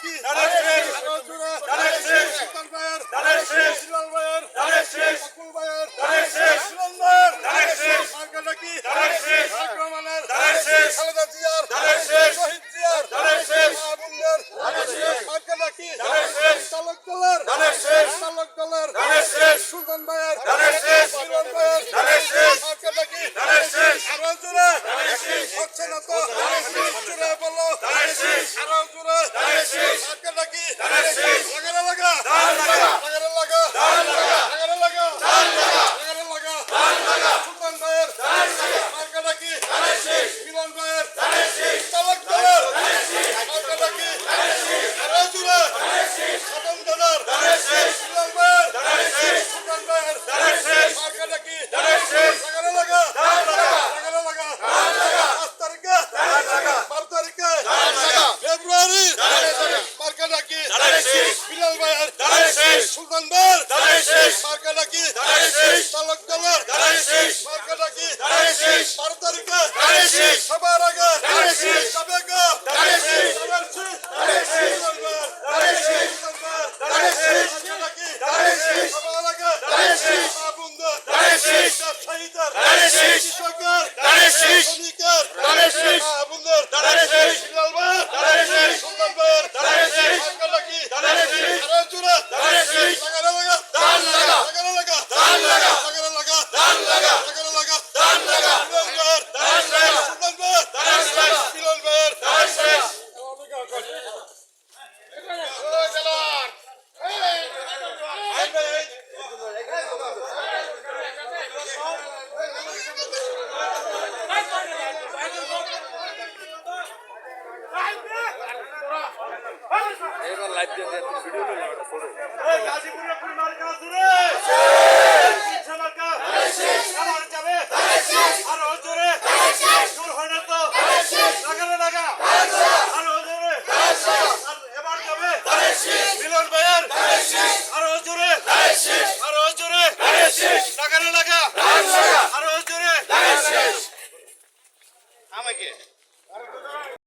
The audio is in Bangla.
কি সুলতান ভাইয়ের শিলাল ভাইয়ের অকুল ভাইয়ের শিলাল ভাইয়ের মার্কাটা কি রহমানের খালেদা জিয়ার শহীদ জিয়ার মাহবুবের মার্কাটা কি চালক দলের সুলতান ভাইয়ের শিলাল ভাইয়ের মার্কাটা কি আরো জোরে হচ্ছে না তো জোরে বলো আরো জোরে মার্কাটা কি লাগা সুলতান ভাইয়ের মার্কাটা কি মিলন ভাইয়ের চালক দলের মার্কাটা কি আরো জোরে খতম দলের মিলন ভাইয়ের সুলতান ভাইয়ের মার্কাটা কি লাগা 5 তারিখে 12 তারিখে ফেব্রুয়ারি মার্কাটা কি বিলাল ভাইয়ের সুলতান ভাইয়ের মার্কাটা কি চালক দলের মার্কাটা কি 12 তারিখে সবার আগে সবাই এবার লাইভ দিয়ে ভিডিও নিলাম একটা ফটো গাজীপুরের মার্কা জুড়ে